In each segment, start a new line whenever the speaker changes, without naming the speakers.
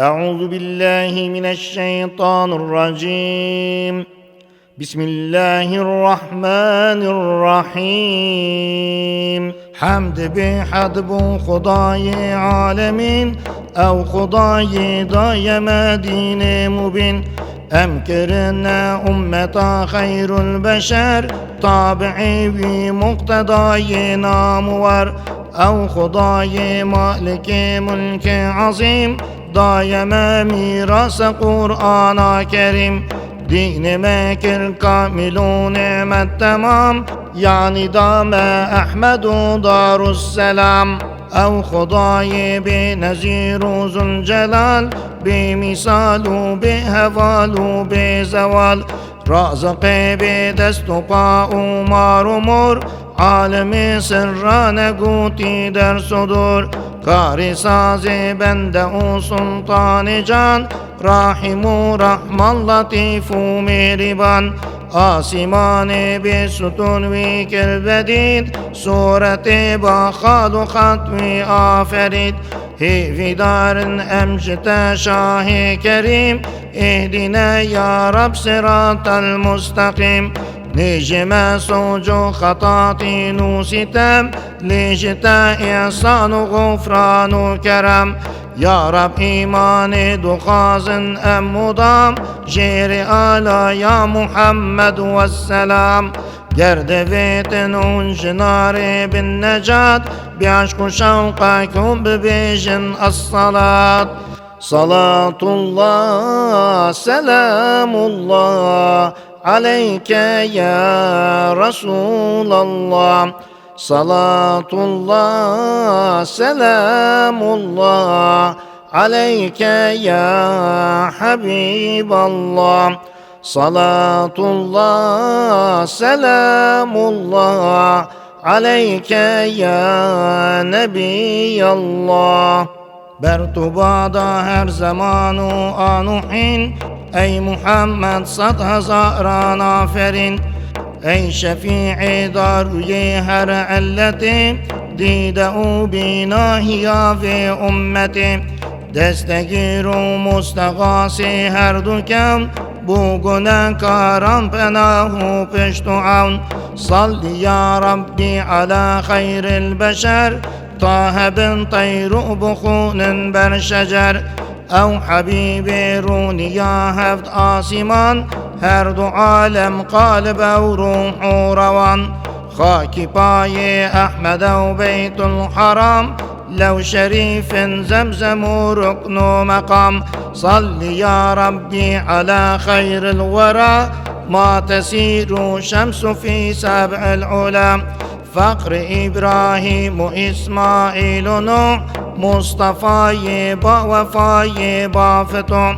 أعوذ بالله من الشيطان الرجيم. بسم الله الرحمن الرحیم. حمد به حد بو خدای عالمین او خدای دای مدینه مبین. ام کرنا امتا خیر البشر تابعی و مقتدای نامور. او خدای مالک ملک عظیم دایم میراث قرآن کریم. دین مکر کامل و نعمت تمام یعنی دام احمد و دار السلام. او خدای به نظیر و ذوالجلال به مثال و به حوال و به زوال. رازق به دست و پا و مار و مر عالم سران گوتی در صدور. کار ساز بنده و سلطان جان راحم و رحمان لطیف و مهربان. آسمان به ستون وی کرد صورت با خال و خط وی آفرید. هیوی دارن امجد شاه کریم اهدنا یا رب صراط المستقیم. نجم سوج و خطاطین و ستم لجتا احسان و غفران و کرم. یا رب ایمان دخازن ام مدام جیر آلا یا محمد و السلام. گرد ویتن اون جنار بن نجات بعشق و شوقکم ببیجن الصلاة. صلاة الله سلام الله عليك يا رسول الله. صلاة الله سلام الله عليك يا حبيب الله. صلاة الله سلام الله عليك يا نبي الله. بر تو بادا هر زمان و آن و حین ای محمد 100,000 آفرین. ای شفیع داروی هر علت دیده او بیناهی و امت. دستگیر و مستغاث هر دو کم بو گناهکاران پناه و پشت و عون. صل یا ربی علی خیر البشر طه بن طیر بخون بر شجر. او حبیب رونیا هفت آسمان هر دو عالم قالب و روح و روان. خاک پای احمد و بیت الحرام لو شریف زمزم و رکن و مقام. صل یا ربی علی خیر الورى ما تسیر شمس فی سبع العلا. فقر ابراهیم و اسماعیل و نوح مصطفی با وفای با فتح.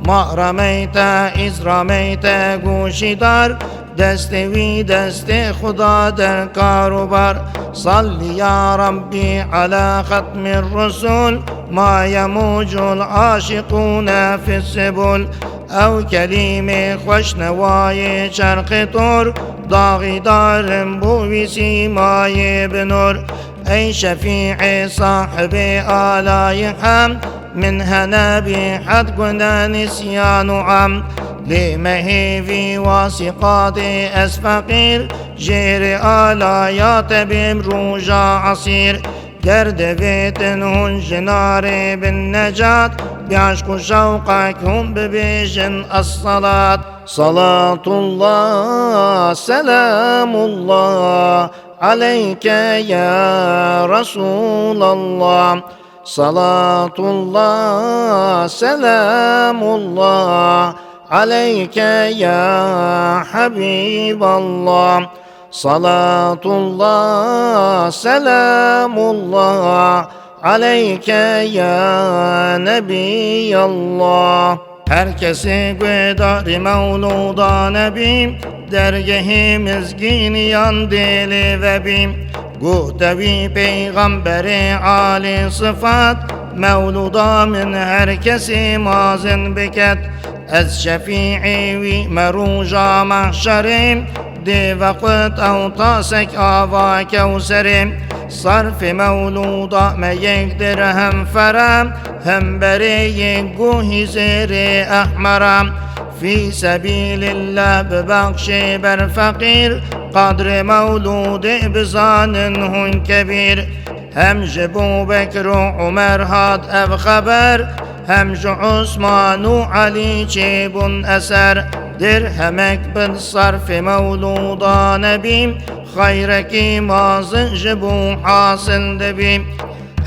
ما رمیت از رمیت گوشی دار دست وی دست خدا در کاروبار. صل یا ربی علی ختم الرسول ما یموج العاشقون فی السبل. او کلیم خوشنوای چرخ تور داغی دارم بوی سیمای بنور. ای شفیع صاحب آلای حمد من هنا بحد گناه نسیان و عمد. لمهیوی واسقات از فقیر جیر آلایات بیم روژا عصیر. گرد ویتن هن جنار بن نجات بعشق و شوقکم ببیجن الصلاة. صلاة الله سلام الله عليك يا رسول الله. صلاة الله سلام الله عليك يا حبيب الله. صلاة الله سلام الله عليك يا نبي الله. هر کسی گویدار مولودا نبیم درگه مزگینیان دل و بیم. گوتوی پیغمبر عالی صفات مولودا من هر کسی مازن بکد. از شفیعی وی مروجا محشریم دي وقت او طاسك آوا كوسري صرف مولودا ما يقدر هم فرام هم بري قوه زير أحمرام في سبيل الله ببخشي بر فقير قدر مولود بزانن كبير هم جبو بكر وعمر هاد أب خبر هم جو عثمان وعلي جيب أسر درهمك بالصرف مولودا نبيم خيرك مازن جبو حاصل دبيم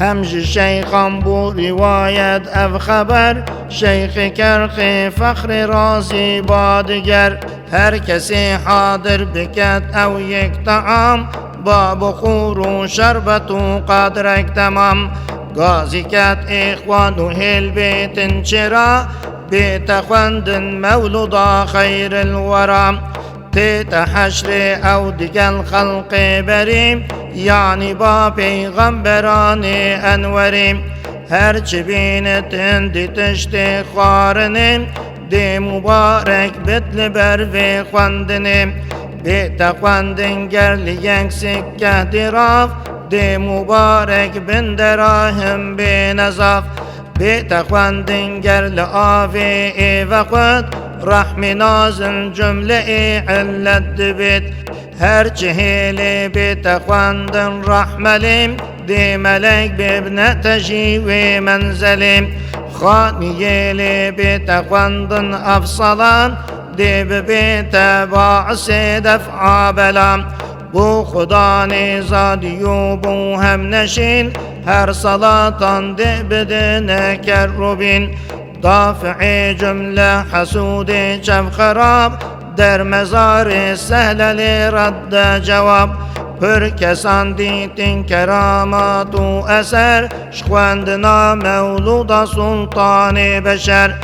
همج شيخ بو رواية أب خبر شيخ كرخي فخر رازي بادگر هر کسی حاضر بكت أو يك طعام باب خور و شربت و قدرك تمام غازي كات إخوان و هل بيت شرا بيت خواندن مولودا خير الورى تيت حشر أو دقل خلق بريم يعني با پیغمبران انوریم هرچی بینت هندی تشتی خوارنیم دی مبارک بدل بر و خواندنیم بیتا خواندن گرلی ینگ سکه دراف دی مبارک بندراهم بنزاف بیتا خواندن گرل آوی ای وقت رحم نازن جمله علت دبید هر چهیلی بیت خواندن رحملیم دی ملک ببن تجی منزلیم خانیلی بیت خواندن افصلان دی ببیت باعث دفع بلام بو خدا نزادی و بو هم نشین هر صلاتان دی بدن کروبین دافع جمله حسود چف خراب در مزار سهل لرد جواب پر کسان دیتین کرامات و اثر شخواندنا مولود سلطان بشر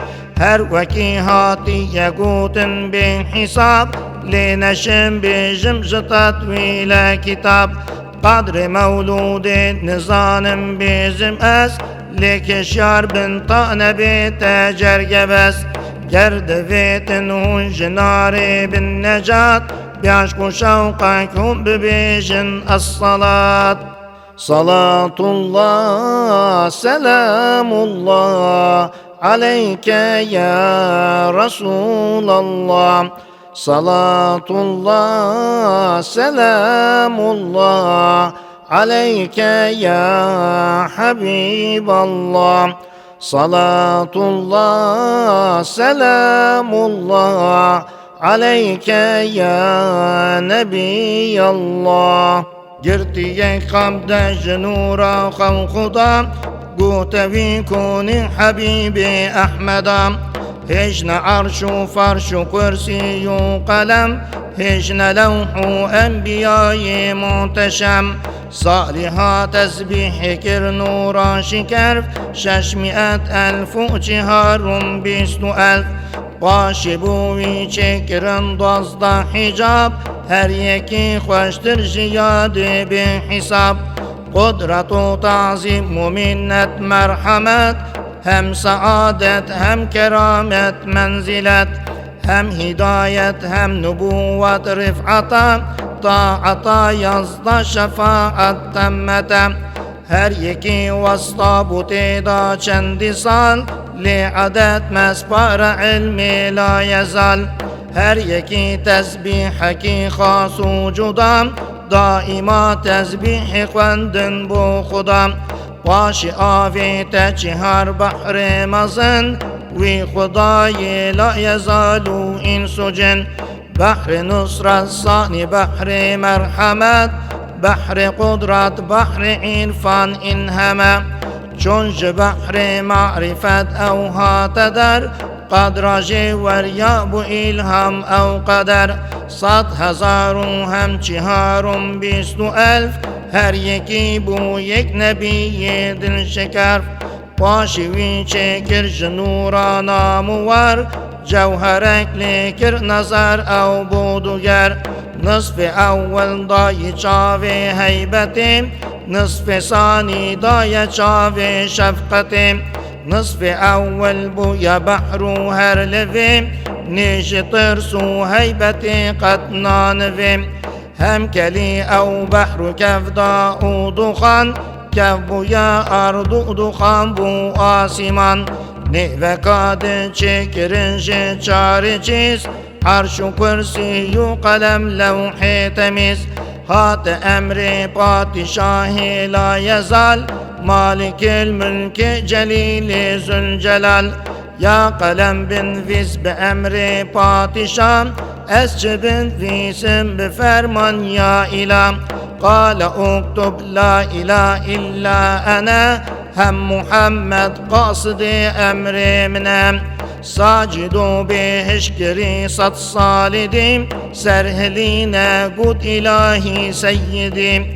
هر وکی هاتی یگوتن به حساب لنشم بجم تطویل کتاب قدر مولود نزانم بزم از لکشار بن طعن بیت جرگبس گرد ویتن و جنار بن نجات بعشق شوقكم ببيجن الصلاة صلاة الله سلام الله عليك يا رسول الله صلاة الله سلام الله عليك يا حبيب الله صلاة الله سلام الله عليك يا نبي الله جرتي قبض جنورا خدا قوت بيكون حبيبي أحمدا هجن عرش فرش كرسي قلم هجن لوح أنبياء منتشم صالحات تسبيح كر نورا شكر 600,000 وجهار 20,000 باشبوی چکرن 12 حجاب هر یکی خوشتر جیاد به حساب قدرت و تعظیم و منت مرحمت هم سعادت هم کرامت منزلت هم هدایت هم نبوت رفعت طاعت یزد شفاعت تمت هر یکی وسطا بوتیدا چندی سال لعدد مسبار علم لا يزال هر یکی تسبیح کی خاص و جدا دائما تسبیح خواندن بو خدا باش آوی تچهار بحر مزن وی خدای لا یزالو انس و جن بحر نصرت ثانی بحر مرحمت بحر قدرت بحر عرفان انهمه چون بحر معرفت او هاتدر قدر جوریاب و الهام او قدر 100,000 هم 420,000 هر یکی بو یک نبی دل شکر پاشوی چکر جنورا نامور جوهرک لیکر نظر او بودگر نصف اول دای چاوه حیبت نصف ثانی دای چاوه شفقت نصف أول بو يا بحر هر لفي نيش طرسو هيبتي قد نانفي هم كلي أو بحر كفدا دخان كف بو يا أرض دخان بو آسمان نيفه قاد çekirince çare çiz Arş-ı kürsi kalem levh-i temiz Hat emri padişah-ı la yazal Malikil mülk celil zülcelal Ya kalem bin viz be emri padişah Esce bin visim be ferman ya ilah Kale uktub la ilahe illa ana Hem Muhammed kasidi emrimine Sacidu bihişkiri sat salidim Serheline gud ilahi seyyidim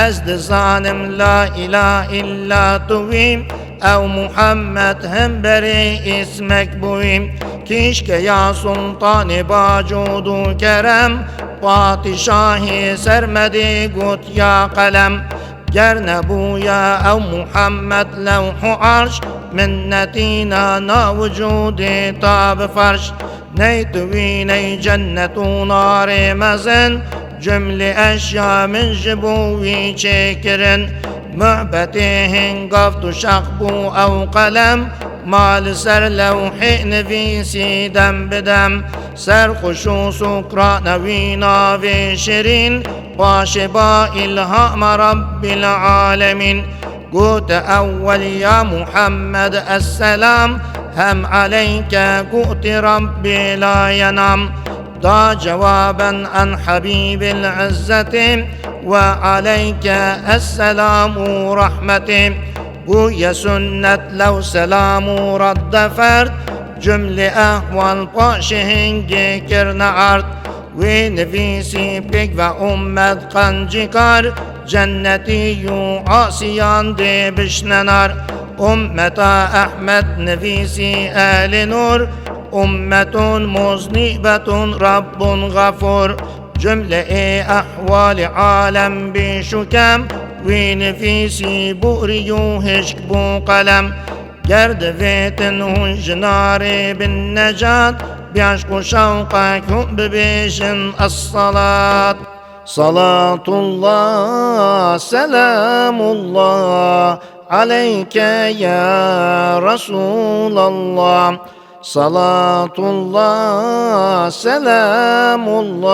Ezd zanim la ilahe illa tuvim Ev Muhammed hem beri ismek buyim Kişke ya sultan-ı bacudu kerem Padişah-ı sermedi gud ya kalem Gerne bu ya ev Muhammed levh-u arş Minnetina na vücudi tab farş Neytüvi ney cennetu nar-ı mezen Cümle eşya min jibuvi çekirin Mühbetihin gaftu şakbu ev kalem Mal ser levh-i nefisi dem bedem Serkuşu sukra nevina ve şirin Başeba ilham Rabbil alemin Gut evvel ya Muhammed esselam Hem aleyke gut Rabbi la yanam Da cevaben an Habibil izzetim Ve aleyke esselamu rahmetim Bu ya sünnet lev selamu radde fert Cümle ehval paşihin gekirne art Ve nefisi pek ve ümmet kan cikar Cenneti yu asiyan de bişnenar Ümmeta Ahmet nefisi ehli nur Ümmetun muznibetun Rabbun gafur Cümle-i ahvali alem bi şukem Ve nefisi bu'riyu hişk bu kalem Gerdevetin hunjnari bin necat Bi'aşku şavka kübbe beşin as-salat Salatullah, selamullah Aleyke ya Resulallah Salatullah, selamullah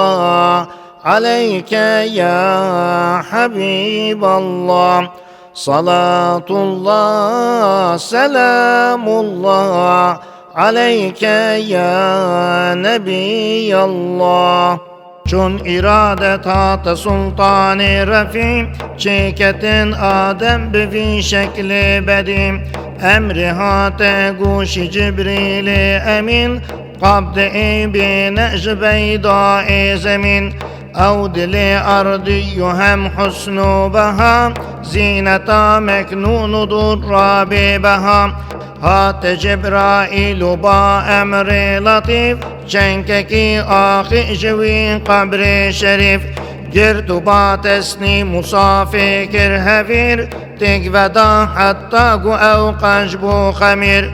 Aleyke ya Habiballah Salatullah, selamullah Aleyke ya Nebiyallah Çün iradet hat sultan-ı refi Çeketin Adem bevi şekli bedim Emri hat guşi Cibril-i emin Kabd-i bineş beyda-i zemin Evdili ardiyyü hem husnu beha Zineta meknunudur Rabbi beha Hat Cebrail ba emri latif Çenkeki ahi cevi kabri şerif Girdu ba tesni musafir hevir Tek veda hatta gu evkaş bu hamir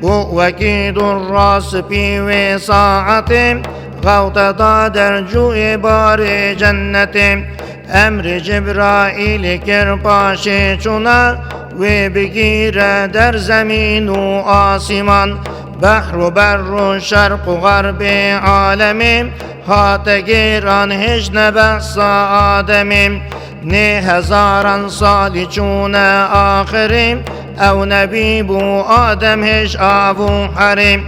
Bu vekidur ras pi ve saatim Gavtada dercu ibari cennetim Emri Cebrail kirpaşi çunar Ve bigire der zeminu asiman Behru berru şerku garbi alemim Hate giran hiç ne behsa ademim Ne hezaran sali çune ahirim Ev nebi bu adem hiç avu harim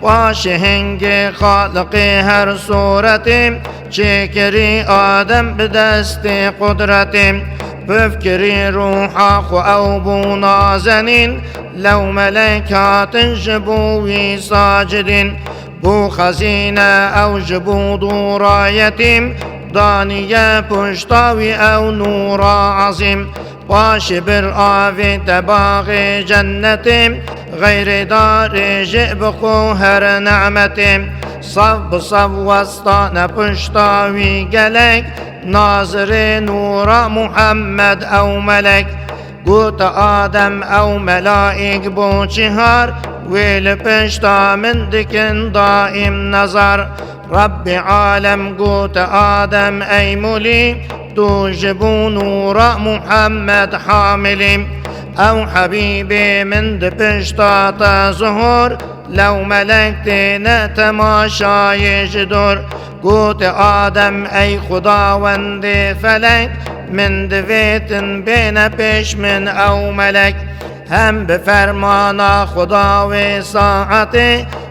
Başı hengi halıkı her suretim Çekiri adem bedesti kudretim Böfkiri ruha ev bu nazenin Lev melekatin jibuvi sacidin Bu hazine ev jibudu rayetim Daniye puştavi ev nura azim Başı bir avi tebağı cennetim Gayri dari jibuku her nimetim Sav sav vastane puştavi gelek Nazır-ı nura Muhammed ev melek قوت آدم أو ملائك بو چهار ويل پشتا من دكن دائم نظر رب عالم قوت آدم أي ملي توجبو نور محمد حاملي أو حبيبي من دبشتا تظهر لو ملكتنا تماشا يجدر قوت آدم أي خداوند فلك من دویت بین پیش من او ملک هم به فرمان خدا و ساعت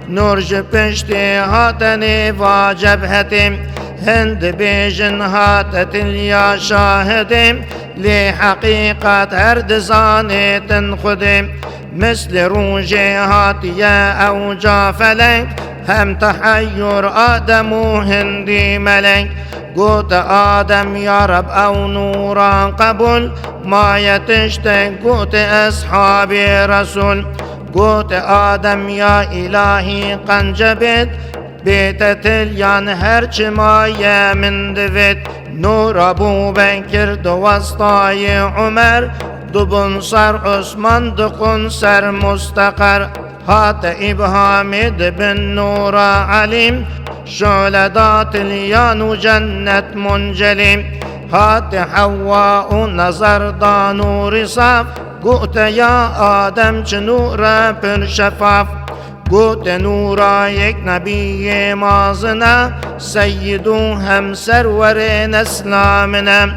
نورج پشت هاتن واجبهت هند بیجن هاتت یا شاهد لحقیقت هر دزانت خودم مثل روج هاتیا او جا فلک هم تحیر آدم و هندی ملک قوت آدم يا رب أو نورا قبل ما يتشتك قوت أصحابي رسول قوت آدم يا إلهي قنجبت بيت تليان هرچ ما من دوت نور أبو بكر دوسطاي عمر دبن سر عثمان دقن سر مستقر هات إبهامد بن نور عليم شعلدات اليان جنة منجلم هات حواء نظر دا نور صاف قوت يا آدم چه نور پر شفاف قوت نورا یک نبی مازنا سیدو هم سرور نسلامنا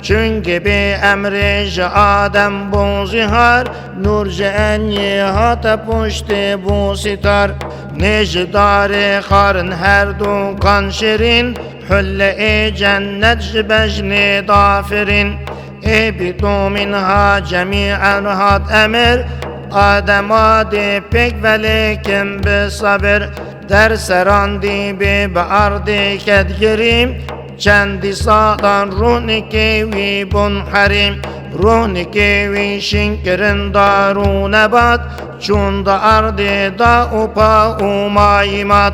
چونکه به امرش آدم بو زهار نور جانی هات پشت بو ستار نجدار قارن هر دو کان شیرین حله جنت جبجن دافرین ای بیتو منها جمیعا هات امر آدم آده پک ولیکن بصبر در سراندی به ارد کدگریم چندی سادان رونکی وی بن حریم رونکی وی شنکرن دارو نبات چون دا ارد دا اوپا اومایمات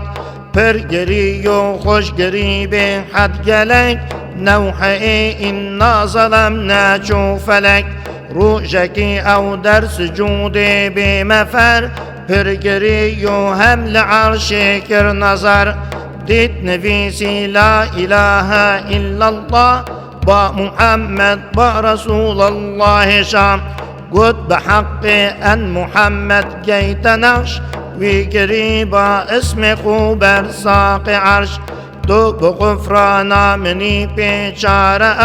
پرگری و خوشگری به حد گلک نوحه اینا ظلمنا چو فلک روشکی او در سجود به مفر پرگری و هم لعرش کر نظر دید نویسی لا اله الا الله با محمد با رسول الله شام قد بحق ان محمد جيت نقش وی قریبا اسم خوبر ساق عرش تو بغفرانا منی پیچاره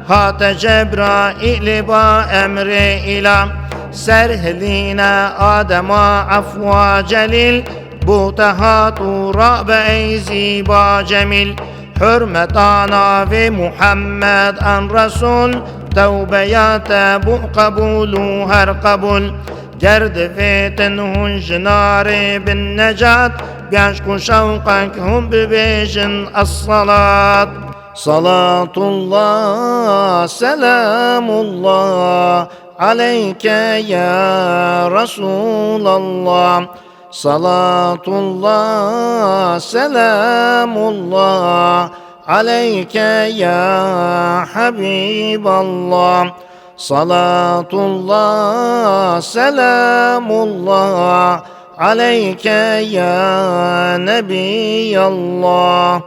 هات جبرائیل با امر اله سرهلينا آدم عفو جليل بوتها راب ای زیبا جمیل حرمتانا و محمد ان رسول توبیات بو قبول هر قبول گرد فتن هن جنار بالنجات بیعشق شوقك هم ببيجن الصلاة صلاة الله سلام الله عليك يا رسول الله صلاة الله سلام الله عليك يا حبيب الله صلاة الله سلام الله عليك يا نبي الله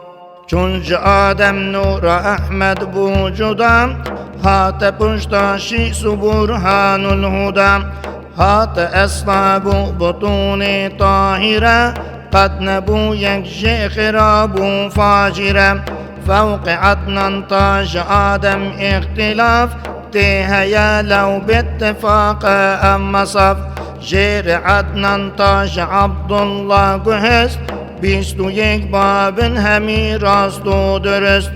چونج آدم نور احمد بوجودا هات پشتاشی سبرهان الهدى هات اصحاب بطون طاهرة قد نبو یک شيخ رابو فاجرة فوق عدنان تاج آدم اختلاف تهيا لو باتفاق اما صف جير عدنان تاج عبد الله قهست بیست و یک بابن همی راست و درست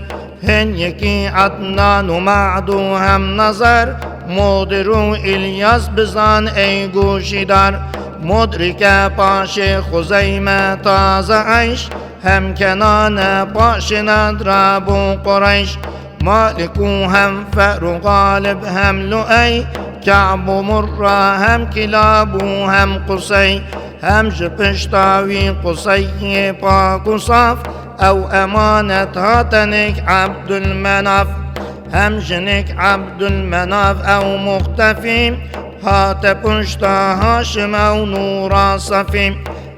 هن یکی عدنان و معدو هم نظر مدر و الیاس بزن ای گوشیدار مدرک پاش خزیمه تازه عیش هم کنان پاش ندرب و قریش مالکو هم فر و غالب هم لؤی کعب و مره هم کلاب و هم قصی هم جپشتاوی قصی پاک و صاف او امانت هاتنک عبد المناف هم جنك عبد المناف أو مختفي هات پشتا هاشم أو نورا صفي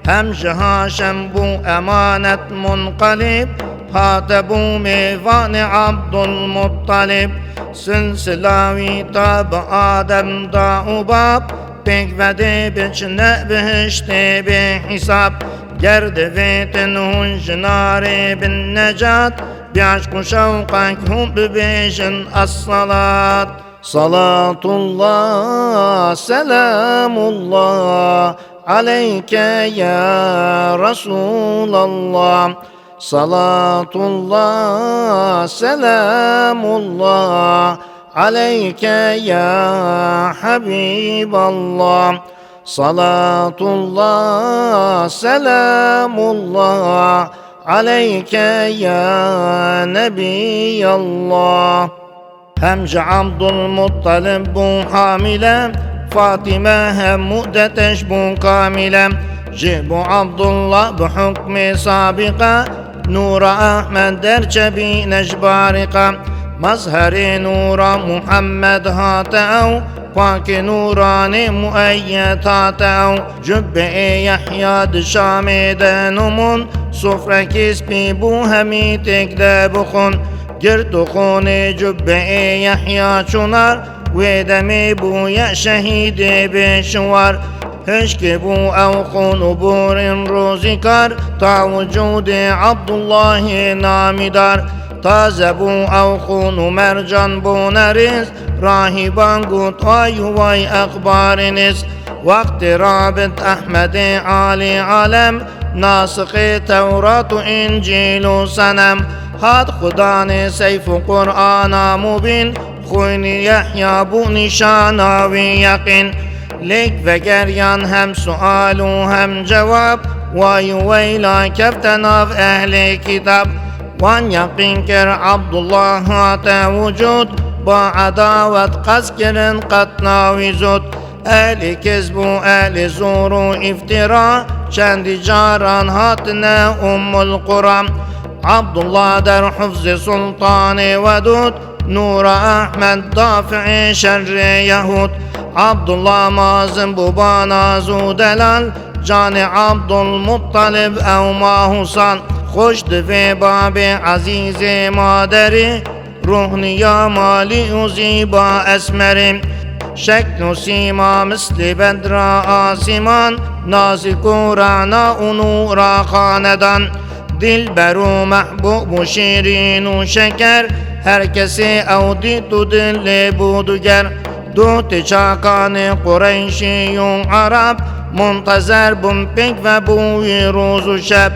هم هاشم بو أمانة منقلب هات بو ميفان عبد المطلب سلسلاوي تاب آدم دا باب بك ودي بچنه بهشتي بحساب گرد ويتن هون جناري بالنجاة بعشق شوقك هم ببيشن الصلاة صلاة الله سلام الله عليك يا رسول الله صلاة الله سلام الله عليك يا حبيب الله صلاة الله سلام الله عليك يا نبي الله همج عبد المطلب بو حاملة فاطمة هم مؤدتش بو كاملة جيبو عبد الله بحكم سابقة نور أحمد درجبي نجبارقة مظهر نور محمد هاتأو پاک نوران مؤید هاتأو جب يحيى دشام دنمون صفر كسبي بو همي تكده بخون گرد خون جب يحيى چونار و دمی بو یا شهید بشوار هشک بو او خون بور روزی کار تا وجود عبدالله نامیدار تازه بو او خون مرجان بو نریز راهبان گوت وای اخبار نیست وقت رابط احمد عالی عالم ناسخ تورات و انجیل و سنم هاد خدا نے سیف قرآن مبین خوین یحیی بو نشاناوی یقین لیک و گریان هم سؤال و هم جواب وای ویلا کفتناف اهل کتاب وان یقین کر عبدالله هات وجود با عداوت قصد کرن قطناوی زود اهل کذب و اهل زور و افترا چند جاران هاتنا القرى عبدالله در حفظ سلطان ودود نور احمد دافع شر یهود عبدالله مازن بوبا نازو دلال جان عبدالمطلب او ما حسن خوش دوی باب عزیز مادری روحنیا مالی و زیبا اسمری شکل و سیما مثل بدر آسمان نازک و رعنا و نور خاندان دلبر و محبوب و شیرین و شکر هر کسی او دید و دل بودگر دوت چاکان قریشی و عرب منتظر بم پک و بوی روز و شب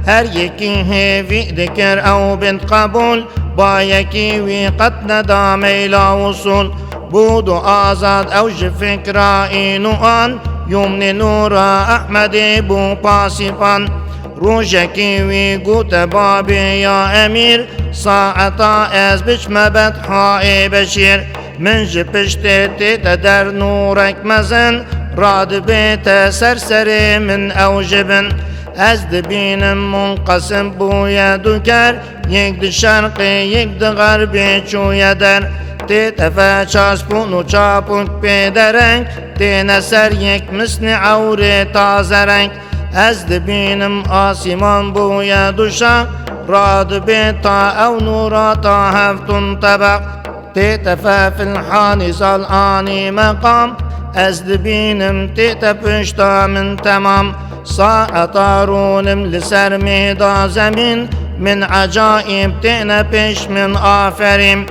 هر یکی هیوی دکر او بنت قبول با یکی وی قد ندا میلا وصول بود و آزاد اوج فکر این و آن یمن نور احمد بو پاسفان روشکی وی گوت بابی یا امیر ساعتا از بچم بدهای بشیر من جپشت تیت در نورک مزن راد بیت سرسر من اوجبن از دبینم منقسم بوی دوکر یک د شرق یک د غرب چوی در تیت فچاسپون و چاپون پیدرنگ تین سر یک مسن عور تازه رنگ از دبینم آسمان بوی دوشا راد بیتا او نورا تا هفتون طبق تیتفا فی الحانس الآنی مقام از دبینم تیت پشتا من تمام ساعتا رونم لسر میدا زمین من عجائب تینا پیش من آفریم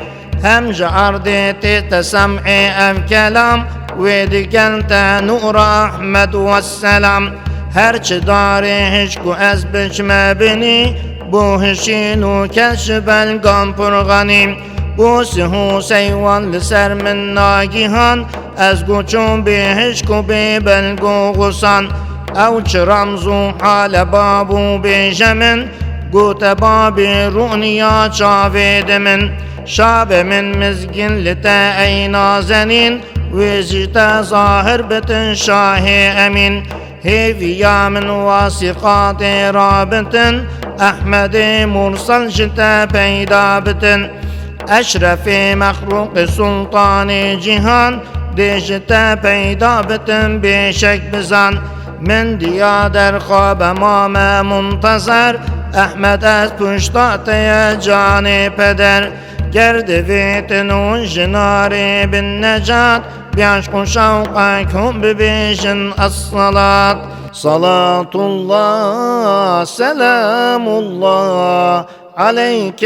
هم جعرد تیت سمع ام کلام و دیگنت نور احمد و السلام هرچه داره هشکو از بچمه بینی بو هشینو کش بلگام پرغنیم بو سهو سیوان لسر من ناگیهان از گوچون به هشکو به بلگو غسان او چه رمزو حال بابو بیجمن گوت بابی رونیا چاوید من شاب من مزگین لتا ای نازنین ویزیتا ظاهر بتن شاه امین هیویا من واسقات رابطن احمد مرسل جتا پیدا بتن اشرفی مخلوق سلطان جهان دیجتا پیدا بتن بیشک بزن من دیا در خواب مام منتظر احمد از پشتات جان پدر گرد ویتن و جناری بالنجات بعشق و شوقك هم ببيجن الصلاة صلاة الله سلام الله عليك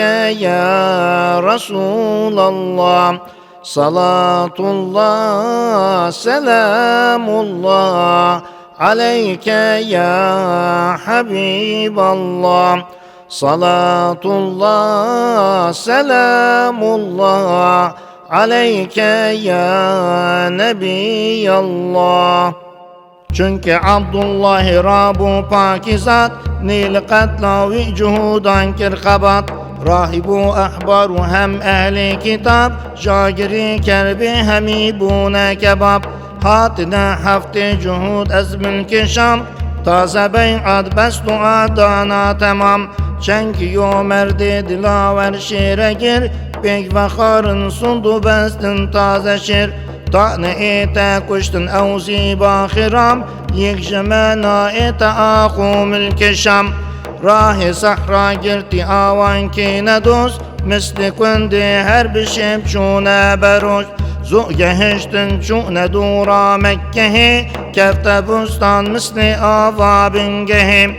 يا رسول الله صلاة الله سلام الله عليك يا حبيب الله صلاة الله سلام الله عليك يا نبي الله Çünkü Abdullah Rabu pakizat Nil katla ve cuhudan kirkabat Rahibu ahbaru hem ehli kitap Jagiri kerbi hemi bune kebab Hatine hafte cuhud ezmül keşam Taze bey'at bestu adana tamam Çünkü yo merdi dilaver şire gir Bek ve karın sundu bestin taze şir Ta'ne ete kuştun ev ziba khiram Yek jemena ete akumul keşam Rahi sahra girti avan kine dost Misli kundi her bir şep çune beroş Zu'gehiştin çune dura Mekkehi Kefte bustan misli avabin gehi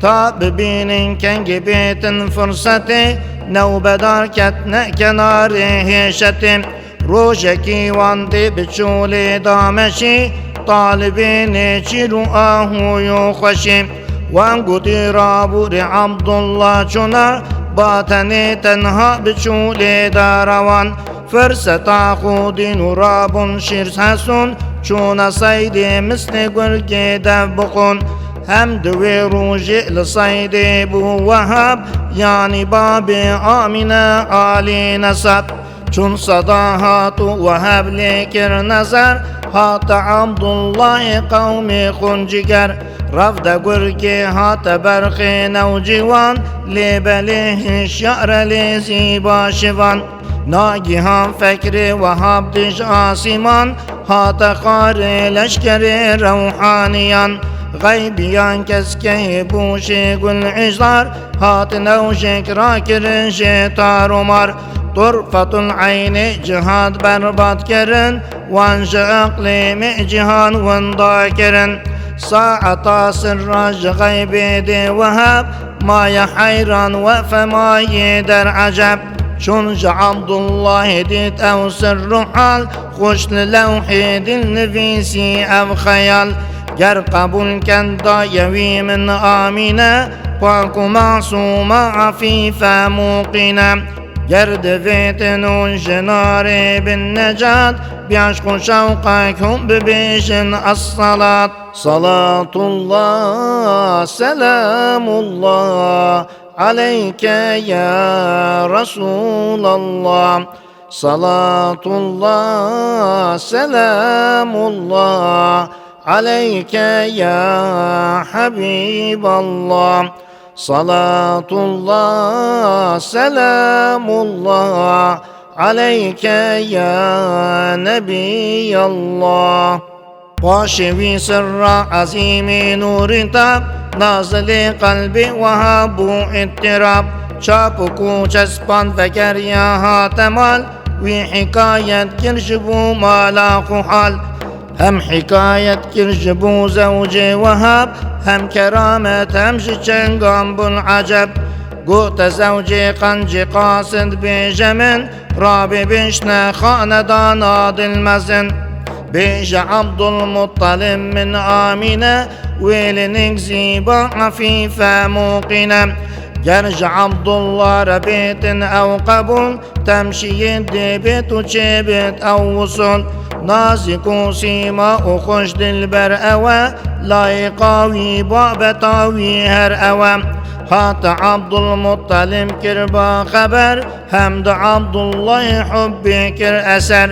Ta bibinin kengi bitin fırsati Nevbedar ketne kenari hişeti Rojeki vandi biçuli dameşi Talibini çiru ahuyu khoşi Vangudi raburi Abdullah çunar Bateni tenha biçuli daravan Fırsata khudin rabun şirsasun Çuna saydi misli gülge devbukun Hem dvi ruji lisaydi bu vahab Yani babi amine ali nasab Çun sadahatu vahab lekir nazar Hata Abdullah kavmi khunjigar Ravda gurki hata berki nevcivan Lebelih şa're li ziba şivan Nagihan fekri vahab diş asiman Hata kari leşkeri ruhaniyan Gaybiyan keske bu şegül icdar Hat nevşek rakir jetar umar Turfatul ayni cihad berbat kerin Vanşı aklimi cihan vanda kerin Sa'ata sirraj gaybidi vehab Maya hayran ve fema yeder acab Çunca Abdullah dit ev sirru hal Kuşli levhi dil nefisi ev khayal Ger kabul kenda yevi min amine Paku masuma afife muqine Ger devetinu jenari bin necat Bi'aşku şevkak hum bibişin as-salat Salatullah selamullah Aleyke ya Resulallah Salatullah selamullah Aleyke ya Habiballah Salatullah selamullah Aleyke ya Nebiyallah Paşevi sırra azimi nuritab Nazili kalbi vahabu ittirab Çapuku çespan ve geryaha temal Ve hikayet kirşibu malaku hal Hem hikayet kirşibu zevci vahab Hem keramet hem şiçen gambul acab Gute zevci kancı qasid bijemin Rabi bişne hanedan adilmezin Beşe Abdülmuttalib min Amine Velinik ziba afife muqine Gerce Abdullah rabitin ev kabul Temşiyid dibit u çebit ev usul Naziku sima u hoş dilber eve Layıkavi babetavi her eve Hatta Abdülmuttalib kirba haber Hem de Abdullah hubbi kir eser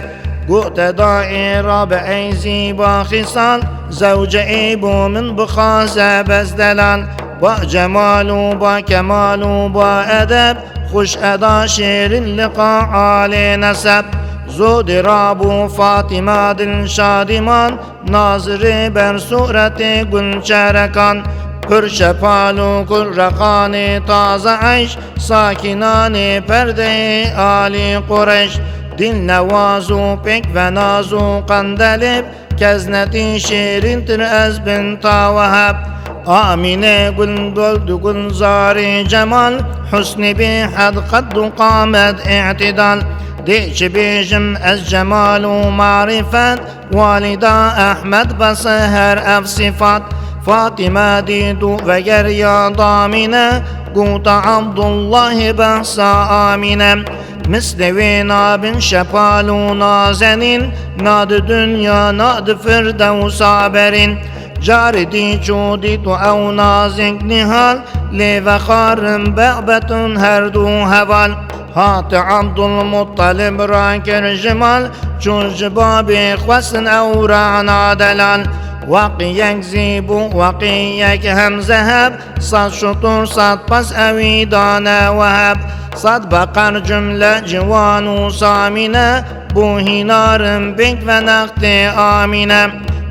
Gute daira be ziba khisal Zevce ibu min bukhaze bezdelan Ba cemalu ba kemalu ba edeb خوش ادا شیر لقاء عالی نسب زود رابو فاطمه دل شادمان ناظر بر صورت گل چرکان پر شپالو کل رقان تازه عیش ساکنان پرده آلی قریش دل نوازو پک و نازو قندلب کزنتی شیرین تر از بنتا وهب آمینه گل دولد گل زار جمال حسن به حد قد قامت اعتدال دیچ بیجم از جمال و معرفت والدا احمد بسهر اف صفات فاطمه دیدو و گریا دامینه قوت عبدالله بحثا آمینه مثل وینا بن شپال و نازنین ناد دنیا ناد فردوس برین جاردی چودی تو او نازک نهال لی و خارم بعبتون هر دو هوال هات عبدالمطلب را کر جمال چون جباب خوصن او رانا دلال وقیک زیبو وقیک هم ذهب صد شطور صد پس اوی دانه وهب صد بقر جمله جوان و سامینه بو هینارم بک و نقط آمینه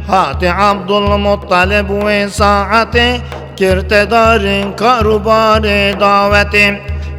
هات عبدالمطلب و ساعت کرتدار کاروبار دعوت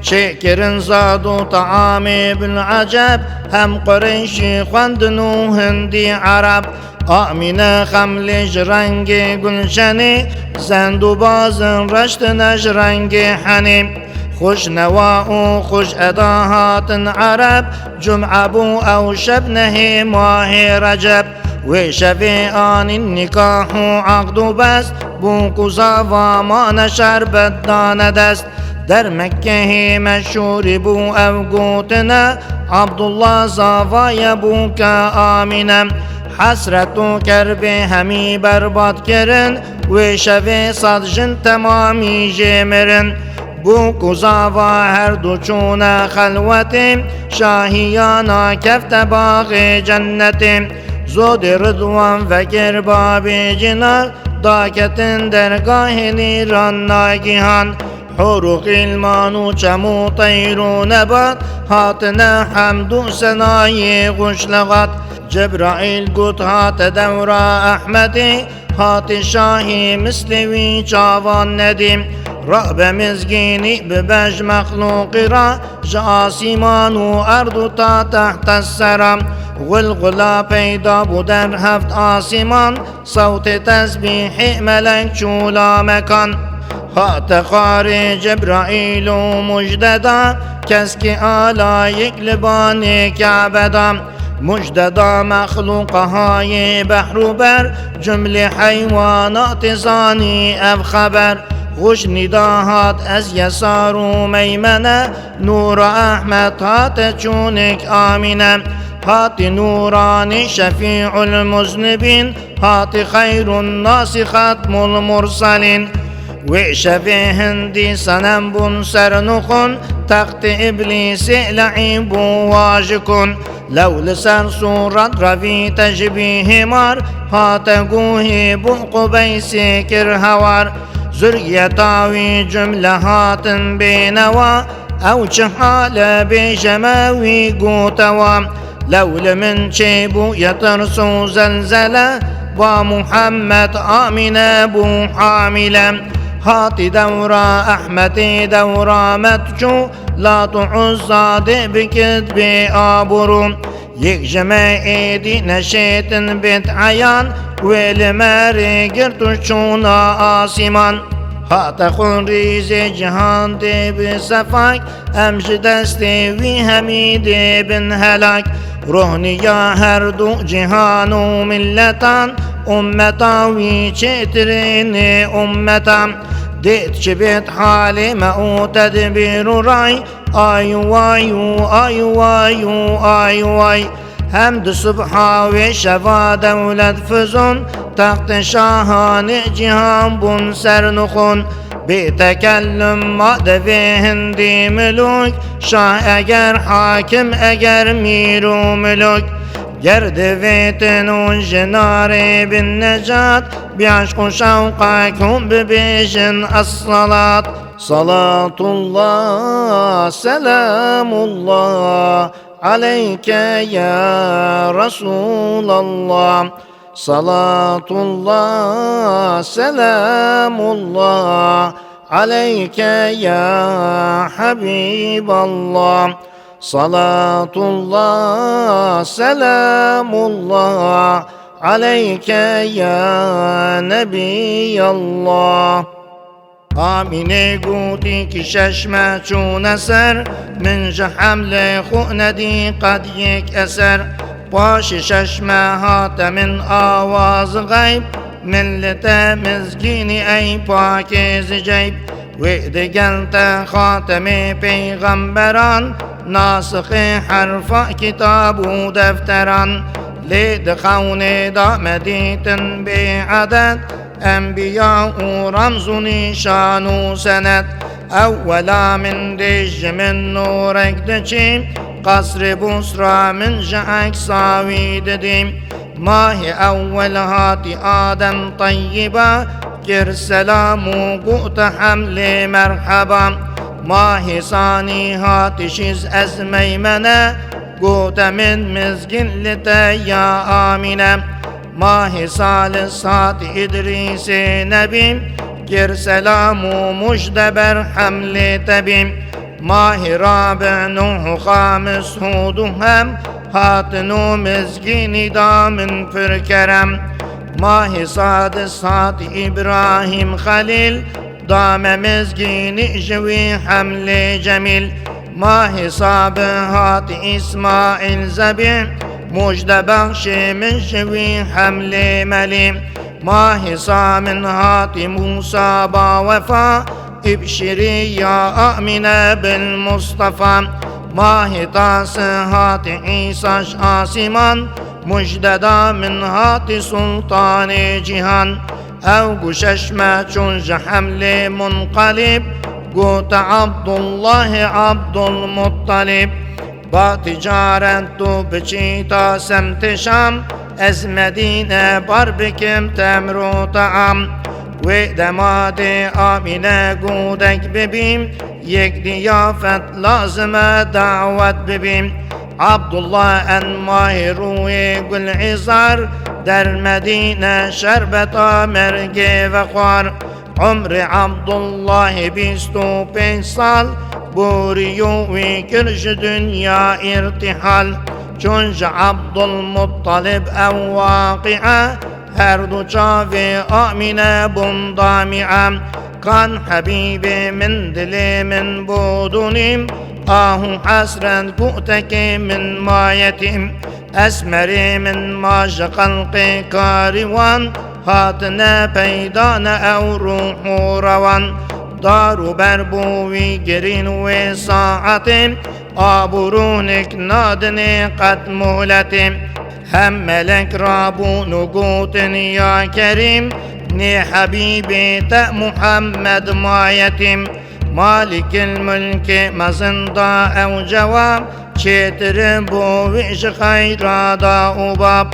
شکرن زاد و طعام بالعجب هم قریشی خواندن و هندی عرب آمینه خملج رنگ گلشنی زند و بازن رشت نج رنگ حنی خوش نوا و خوش اداهات عرب جمعه بو او شب نه ماه رجب و شب آن نکاح و عقد و بست بو کزا و ما نشر بدان دست در مکه مشهور بو او گوتنا عبدالله زاوای بو که آمینه حسرت و کرب همی برباد کرن و شب صد جن تمامی جمرن بو کزا و هر دو چون خلوت شاهیانا کفت باغ جنت زود رضوان و گرباب جنال داکتن درگاه نیران ناگیهان حروق المانو چمو طیر و نبات هاتنا حمد و سنای غشلغت جبرائیل گوت هات دورا احمدی هات شاهی مثلوی چاوان ندیم رعب مزگینی ببج مخلوقی را جاسیمان و ارد تا تحت السرم غلغلا پیدا بود در هفت آسمان صوت تسبیح ملک چولا مکان هات خار جبرائیل و مجددا کس که آلایک لبان کعبدا مجددا مخلوقهای بحر و بر جمله حیوانات زانی اب خبر خوش نداهات از یسار و میمنه نور احمد هات چونک آمینه هات نورانی شفیع المذنبین هات خیر الناس ختم المرسلین و شفی هندی سنم بن سرنخون تخت ابلیس لعیب و واژکن لول سر صورت روی تشبیه مار هات گوهی بو قبیس کرهوار ذریتاوی جمله هاتن بینوا او چه حال بجماوی گوتوا لول من چیبو یترسو زلزله و محمد آمینه بو حامله هات دورا احمد دورا متجو لا تعزاد بكذب آبرو یک جماعی دی نشیتن بیت عیان ویل مری گرتو چونا آسیمان هات خون ریز جهان دی بصفاک امش دستی وی حمید بن هلاک روحنیا هر دو جهان و ملتان امتا وی چترین امتا دیت چه بیت حال ما تدبیر رای آیو آیو آیو آیو آیو آی حمد صبح و شفا دولت فزون تخت شاهان جهان بن سرنخون بتکلم مادوی هندی ملوک شاه اگر حاکم اگر میر و ملوک گرد ویتن جنار بالنجات بعشق شوقكم ببيجن الصلاة Salatullah, selamullah aleyke ya Resulallah. Salatullah, selamullah aleyke ya Habiballah. Salatullah, selamullah aleyke ya Nebiyallah. آمینه گوتی که چشم چون اثر من حمل خؤندی قد یک اثر باش چشم هات من آواز غیب ملت مزگینی ای پاکیز جیب ویدگلت خاتم پیغمبران ناسخ حرف کتاب و دفتران لید خون دامدیتن بعدد انبیاء و رمز و نشان و سند اولا من دج من نورک دچیم قصر بسرا من جعک ساوی ددیم ماه اول هاتی آدم طیبا گر سلام و قوت حمل مرحبا ماه ثانی هاتی شیز از میمنه قوت من مزگن لتا یا آمینه ماه ثالثات إدريس نبي گر سلام مجد بر حمل تبي ماه رابع نوح خامس هود هم هاتنو مزگین دامن پر کرم ماه سادسات إبراهيم خليل دام مزگین جوي حمل جميل ماه سابهات إسماعيل زبيع مجد بخش من شوی حمل ملیم ماه سامن هات موسى با وفا ابشری یا آمنه بالمصطفى ماه تاس هات عیساش آسمان مجددا من هات سلطان جهان او گوشش ما چون حمل منقلب قوت عبد الله عبد المطلب با تجارت تو بچی تا سمت شام از مدینه بر بکم تمر و طعام و دماد آمینه گودک ببیم یک دیافت لازمه دعوت ببیم عبدالله ان ماه روی گل عزار در مدینه شربت مرگ وقار عمر عبدالله 25 سال بوریوی کرش دنیا ارتحال چونج عبدالمطلب او واقعه هر دو چاوی آمینه بندامعه کان حبیب من دل من بودونیم آهو حسرن قوتک من مایتیم اسمری من ماج خلق کاروان هاتنا پیدان او روح روان دارو بربوی گرین و ساعتیم آبرونک نادن قد مهلتیم هم ملک رابون و گوتن یا کریم نی حبیب تا محمد مایتیم مالک الملک مزندا او جواب چتر بویش خیرادا و باب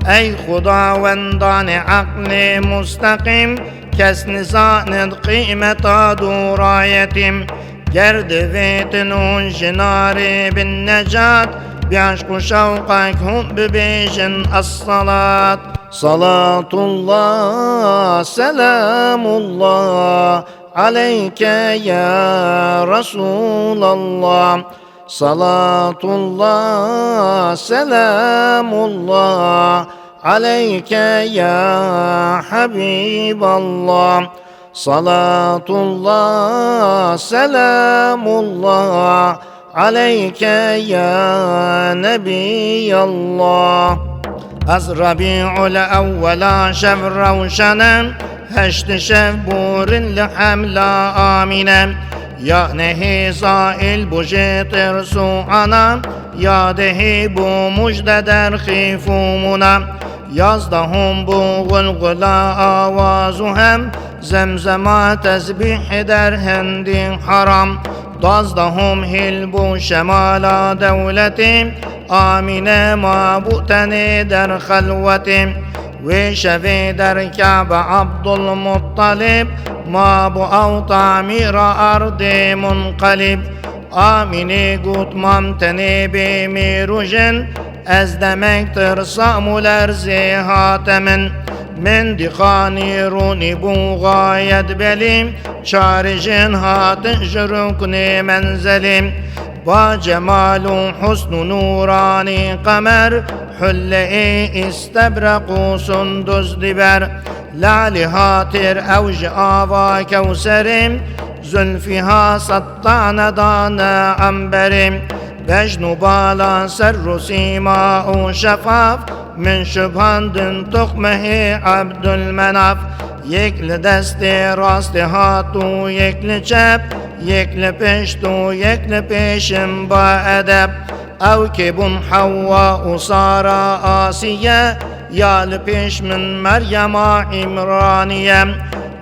ای خداوندان عقل مستقیم کس نزاند قیمت دورایتیم گرد ویتنون جنار بالنجات بعشق شوقك هم ببيجن الصلاة صلاة الله سلام الله عليك يا رسول الله صلاة الله سلام الله عليك يا حبيب الله صلاة الله سلام الله عليك يا نبي الله از ربيع الأول شف روشنا هشت شف بور لحمل آمنا یا نهی زائل بوجه ترسو انا یا دهی بو مجد در خیفومنا یازدهم بو غلغلا آوازو هم زمزما تسبیح در هندی حرام دوازدهم هل بو شمال دولتی آمینه ما بوتن در خلوتی و شوی در کعب عبدالمطلب ما بو او تعمیر ارض منقلب آمینه گوت مامتنه بمیروژن از دمک ترسام و لرزه هاتمن من دخانی رونی بو غایت بلیم شارجن هات جرکن منزلیم با جمال و حسن و نورانی قمر حله استبرق و سندس دبر لعل هاتر اوج آوا کوسرم زلفها سطعن دانا عنبرم بجن بالا سر سیما شفاف من شبهاندن تخمه عبد المناف یک لدست راست هاتو یک لچپ یک لپشت و یک لپیشم با ادب او که بن حوا و سارا آسیه یا لپیش من مریم عمرانیه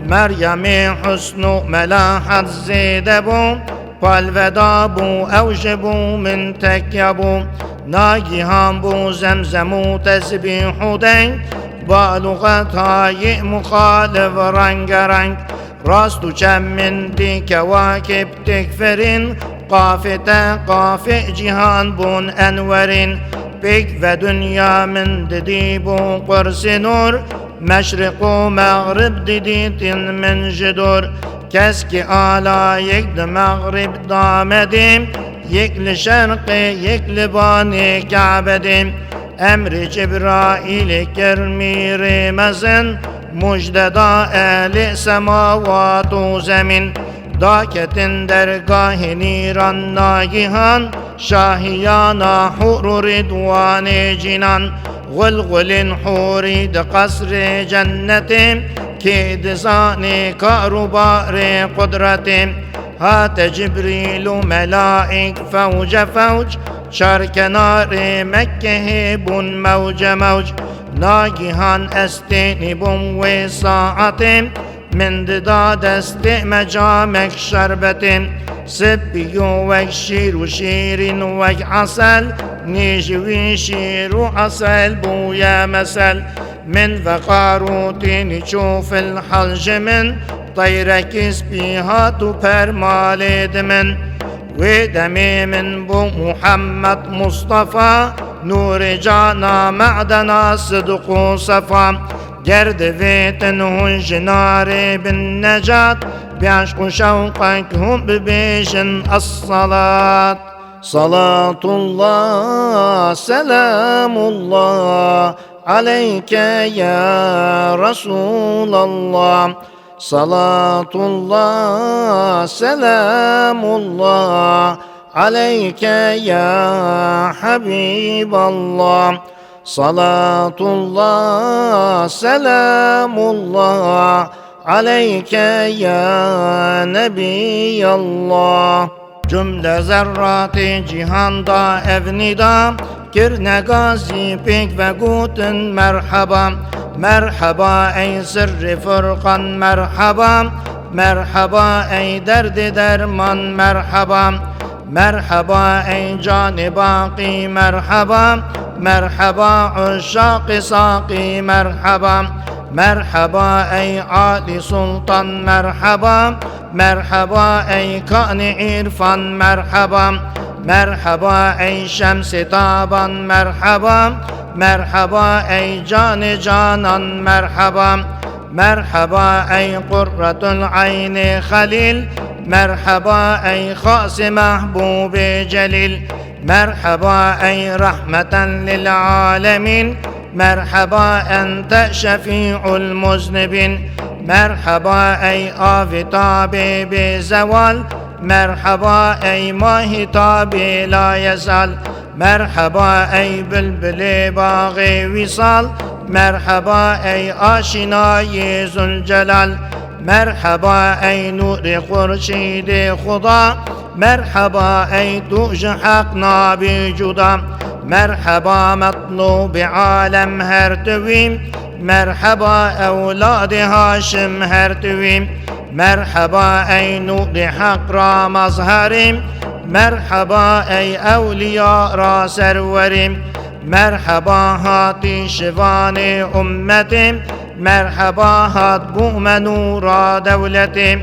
مریم حسن و ملاحت زیده بو پالودا بو اوج بو من تکیه بو ناگیهان بو زمزم و تسبیح دنگ با لغت های مخالف رنگ رنگ راست و چم من دی کواکب تکفرین قافته قافع جهان بون انورین بک و دنیا من دیدی بو قرص نور مشرق و مغرب دیدیتین من جدور کس که آلا یک ده مغرب دامدیم یک لشرق یک لبان کعبدیم امر جبرائیل کرمی مزن مجددا اهل سماوات و زمین داکتن درگاه نیران ناگهان شاهیانا حور ردوان جنان غلغل حوری د قصر جنت که دزان کاروبار قدرت هات جبریل ملائک فوج فوج چار کنار مکه بون موج موج ناگهان استنبم و ساعت من داد است مجامک شربت سبی و شیر و شیرین و عسل نیجوی شیر و عسل بویا مثل من وقاروتین چوف الحلج من طیرک اسبیها تو پرمالد من و دمی من بو محمد مصطفى نور جانا معدنا صدق و صفا گرد ویتن هنج نار بالنجات بعشق و شوقك هم ببيشن الصلاة صلاة الله سلام الله عليك يا رسول الله صلاة الله سلام الله عليك يا حبيب الله صلاة الله سلام الله عليك يا نبي الله جمله ذرات جهان دا evnida kirne gazi pek ve guten merhaba merhaba ey sırrı furkan merhaba merhaba ey derdi derman merhaba merhaba ey can-ı baki merhaba merhaba uşşak-ı saki merhaba merhaba ey Ali Sultan merhaba merhaba ey kan-ı irfan merhaba merhaba ey şems-i taban merhaba merhaba ey can-ı canan merhaba merhaba ey kurratul ayni halil merhaba ey khas-ı mahbub-i celil merhaba ey rahmeten lil alemin merhaba ente şefi'ul muznibin merhaba ey afitabi zeval merhaba ey mahitabi la yazal merhaba ey bülbül-i bağı visal merhaba ey aşinayı zülcelal merhaba ey nur-i khurşid-i khuda merhaba ey tuj hak nabi cuda merhaba matlubi alem her tüvim merhaba evlad-ı Haşim her tüvim merhaba ey nur-i hak ra mazharim merhaba ey evliya ra serverim merhaba hati şivan-ı ümmetim merhaba hat bu menura devletim.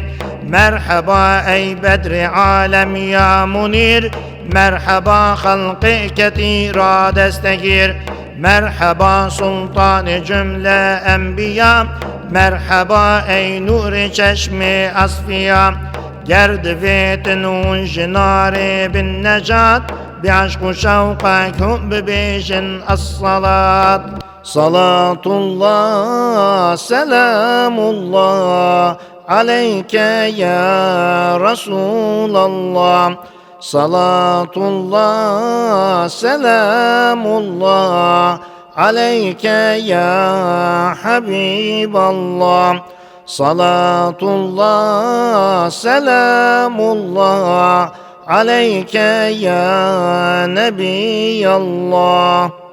Merhaba ey bedri alem ya munir, merhaba halkı ketira destegir. Merhaba sultan-ı cümle enbiya, merhaba ey nur çeşmi asfiya. Gerd vetnun jinare bin necat, بعشق شوقك ببيجن الصلاة. صلاة الله سلام الله عليك يا رسول الله. صلاة الله سلام الله عليك يا حبيب الله. صلاة الله سلام الله عليك يا نبي الله.